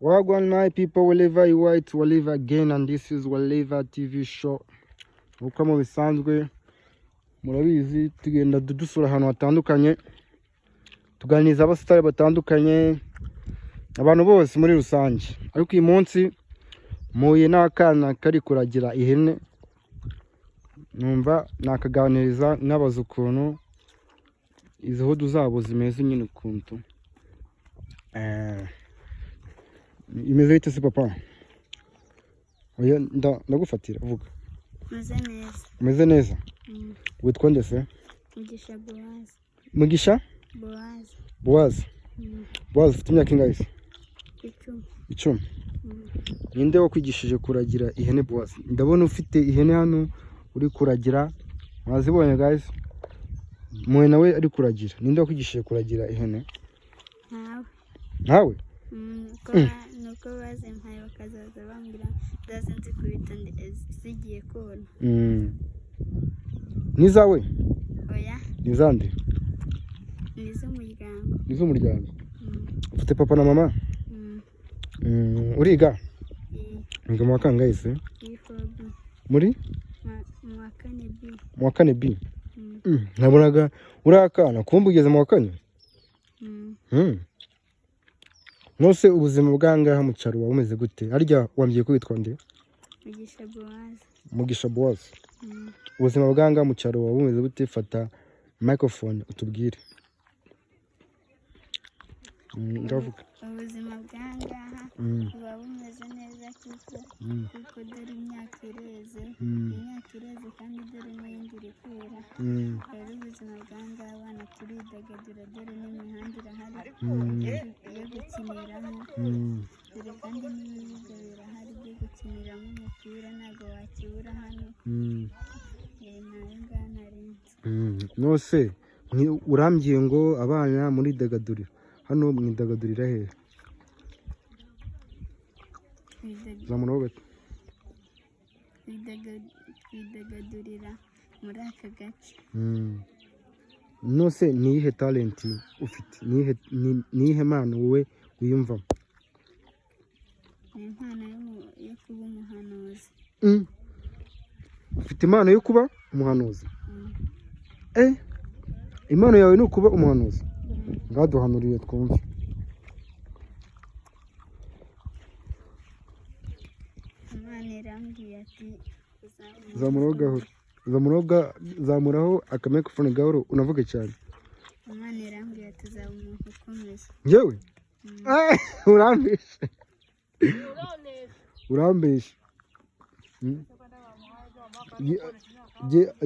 Wagwan my people, wherever you are, it's Waliva again, and this is Waliva TV show. Uko mu bisanzwe murabizi tugenda dusura ahantu hatandukanye, tuganiriza abasitari batandukanye, abantu bose muri rusange. Ariko uyu munsi muye n'akana kari kuragira ihene, numva nakaganiriza n'abaza ukuntu izo hodu zabo zimeze nyine ukuntu. Imeze bite se papa? Oya ndagufatira vuga. Meze neza. Umeze neza? Witwa nde se? Mugisha Boaz. Mugisha? Boaz. Boaz. Boaz ufite imyaka ingahe se? 10. 10. Ninde wakwigishije kuragira ihene Boaz? Ndabona ufite ihene hano uri kuragira. Mwazibonye guys? Mwe nawe ari kuragira. Ninde wakwigishije kuragira ihene? Nawe. Nawe? Nuko bazimpaye bakazaza bambwira ndazinzi kubita zigiye kona. Nizawe? Oya. Nizande? Niz'umuryango. Niz'umuryango? Ufite papa na mama? Uriga? Ngo mu kangahe se? Muri? Mu wa 4B. Mu wa 4B? Nabonaga urakana kumbe ugeze mu wa 4? Nose ubuzima bwangaha mu cyaro bumeze gute? Harya wambye ko witwa nde? Mugisha Boaz. Mugisha Boaz. Ubuzima bwangaha mu cyaro bumeze gute? Fata microphone utubwire. Ndavuga. Ubuzima bwangaha buba bumeze neza kuko dore imyaka ireze. Imyaka ireze kandi dore n'iyindi iri kwera. Rero ubuzima bwangaha abana turidagadura dore n'imihanda irahari yo gukiniramo. Dore kandi n'ibibuga birahari byo gukiniramo umupira ntabwo wakibura hano. Nayo ngaha narenze. Nose urambwiye ngo abana muri dagadurira. Hano mwidagadurira hehe? Zamuraho gato. Twidagadurira muri aka gace. Nose niyihe talent ufite? Niyihe mpano wowe wiyumvamo? Ni impano yo kuba umuhanuzi. Ufite impano yo kuba umuhanuzi? Impano yawe ni ukuba umuhanuzi? Ngaduhanuriye twumve. Imana irambwiye ati zamuraho akamicrophone gahoro unavuge cyane. Imana irambwiye ati uzaba umuntu ukomeye. Yewe? Urambeshe. Urambeshe.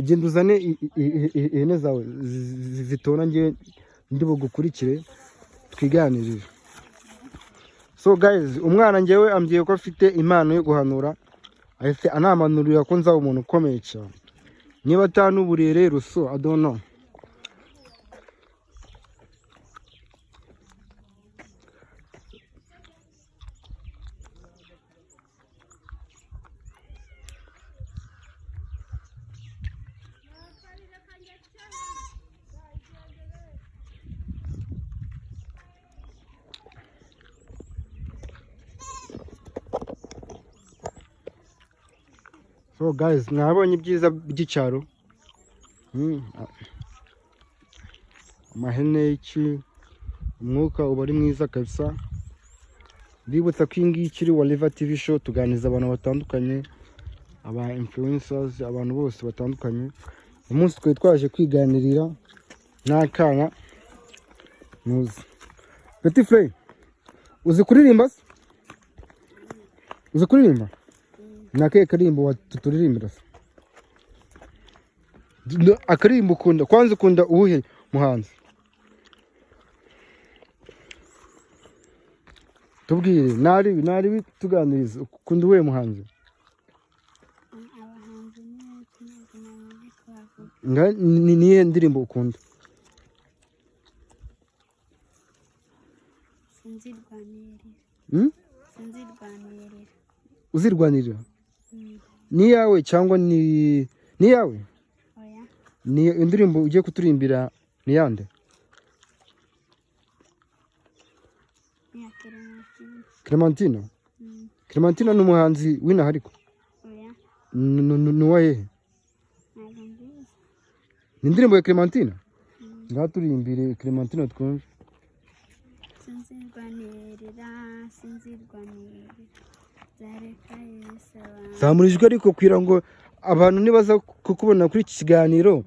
Genda uzane ihene zawe zitora ngiye ndi bugukurikire twiganirire. So guys, umwana ngewe ambwiye ko afite impano yo guhanura, ahise anamanurira ko nzaba umuntu ukomeye cyane. Niba atanuburiye rero so I don't know. So guys, nabonye ibyiza by'icyaro. Amahene y'iki, umwuka uba ari mwiza kabisa. Bibutsa ko iyi ngiyi kiri Waliva TV show, tuganiza abantu batandukanye, aba influencers, abantu bose batandukanye. Umunsi twe twaje kwiganirira n'akana muzi. Petit frère, uzi kuririmba se? Uzi kuririmba? Nakaye karimbo watuturirimira se? Akarimbo ukunda, kwanza ukunda uwuhe muhanzi? Tubwire, nari tuganiriza ukunda uwuhe muhanzi? Niye ndirimbo ukunda? Sinzirwanirira. Uzirwanirira? Ni yawe cyangwa ni yawe? Oya. Ni indirimbo ugiye kuturimbira ni yande? Yakira Clementine Clementine ni umuhanzi w'inaha ariko oya ni uwa hehe? ntabwo mbizi. Ni indirimbo ya Clementine? Ngaho turirimbire Clementine twumve. Sinzirwanirira zareka Yesu abantu. Zamura ijwi ariko kugira ngo abantu nibaza kukubona kuri iki kiganiro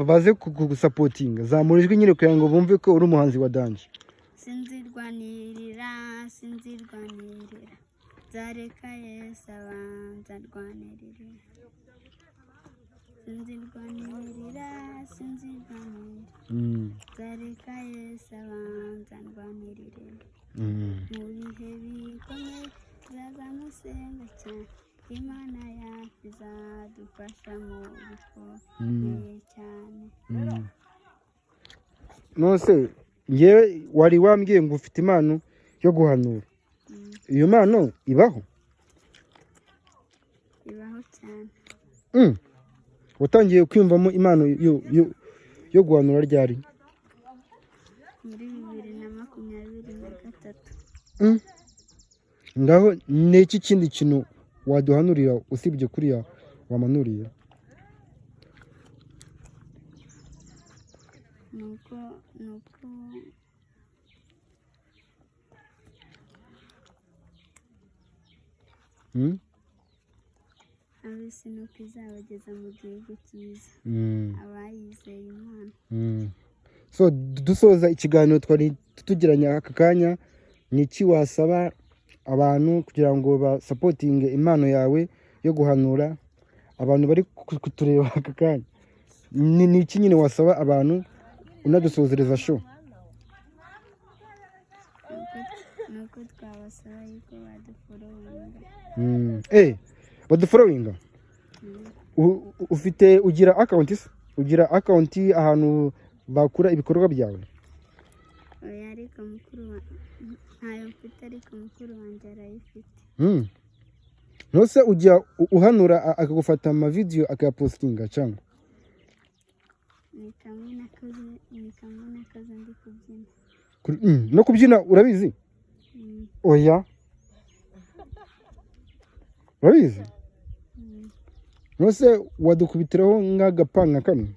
baze kugusapotinga. Zamura ijwi nyine kugira ngo bumve ko uri umuhanzi wa danje. Sinzirwanirira zareka Yesu abanza arwanirira. Sinzirwanirira zareka Yesu abanza arwanirire. Mu bihe bikomeye tuzamusenga cyane, Imana yacu izadufasha mu bikomeye cyane. Nose ngewe wari wambwiye ngo ufite impano yo guhanura. Iyo mpano ibaho? Ibaho cyane. Watangiye kwiyumvamo impano yo guhanura ryari? Muri 2023. Ngaho ni iki kindi kintu waduhanurira usibye kuriya wamanuriye? Nuko abisi nuko izabageza mu gihugu cyiza, abayizeye Imana. So dusoza ikiganiro twari tugiranye aka kanya, ni iki wasaba abantu kugira ngo basapotinge impano yawe yo guhanura? Abantu bari kutureba aka kanya, ni iki nyine wasaba abantu unadusozereza show? Nuko twabasaba yuko badufolowinga. Badufolowinga? Ugira account se? Ugira account ahantu bakura ibikorwa byawe? Oya, ariko ntayo mfite, ariko mukuru wanjye arayifite. Nose ujya uhanura akagufata ama video akayapostinga cyangwa? Ni kamwe nakoze ndi kubyina. No kubyina urabizi? Oya, urabizi? Nose wadukubitiraho nk'agapanga kamwe?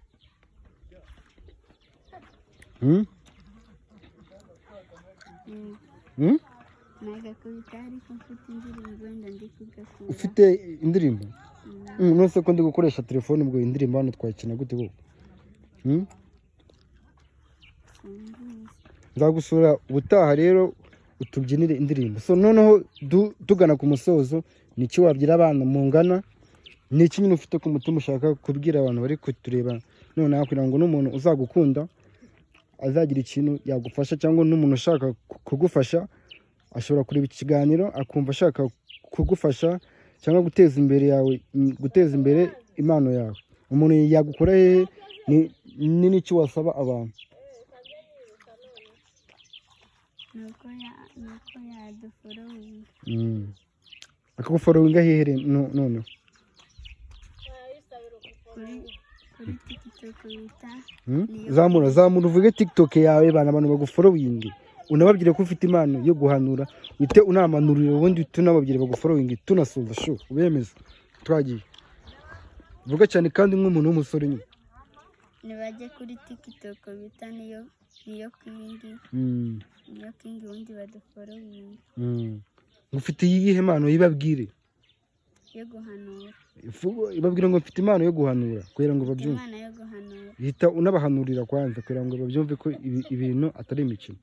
Nagakubita, ariko mfite indirimbo wenda ndi kugakura. Ufite indirimbo? Nose ko ndi gukoresha telefone, ubwo indirimbo hano twakina gute koko? Nzagusura ubutaha rero utubyinire indirimbo. So noneho tugana ku musozo, ni iki wabwira abantu mungana? Ni iki nyine ufite ku mutima ushaka kubwira abantu bari kutureba noneho kugira ngo n'umuntu uzagukunda azagira ikintu yagufasha, cyangwa n'umuntu ushaka kugufasha ashobora kureba iki kiganiro akumva ashaka kugufasha cyangwa guteza imbere impano yawe? Umuntu yagukora hehe? Ni n'iki wasaba abantu? Nuko yadufolowinga. Akagufolowinga hehe noneho? Kuri TikTok bita zamura uvuge TikTok yawe, abantu bagufolowinge, unababwire ko ufite impano yo guhanura, uhite unamanurira ubundi tunababwire bagufolowinge, tunasoza show. Ubemeza twagiye. Vuga cyane kandi nk'umuntu w'umusore nyine. Nibajye kuri TikTok bita niyo kingi. Niyo kingi, ubundi badufolowinga. Ufite iyihe mpano? Yibabwire. Yo guhanura. Ibabwira ngo mfite impano yo guhanura kugira ngo babyumve. Impano yo guhanura. Hita unabahanurira kwanza kugira ngo babyumve ko ibintu atari imikino.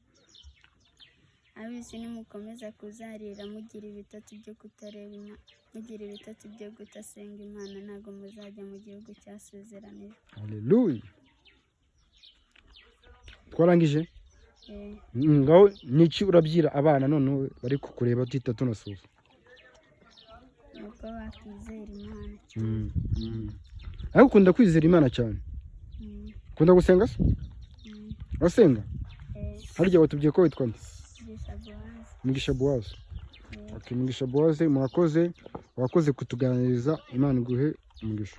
Abisi nimukomeza kuzarira mugira ibitotsi byo kutareba Imana, mugira ibitotsi byo kutasenga Imana, ntago muzajya mu gihugu cyasezeranijwe. Haleluya. Twarangije? Ngaho niki urabyira abana noneho bari kukureba tita tunasoza? Nuko bakizera Imana cyane. Ariko ukunda kwizera Imana cyane? Ukunda gusenga se? Urasenga? Harya watubwiye ko witwa nde? Mugisha Boaz. Okay, Mugisha Boaz, murakoze, wakoze kutuganiriza. Imana iguhe umugisha.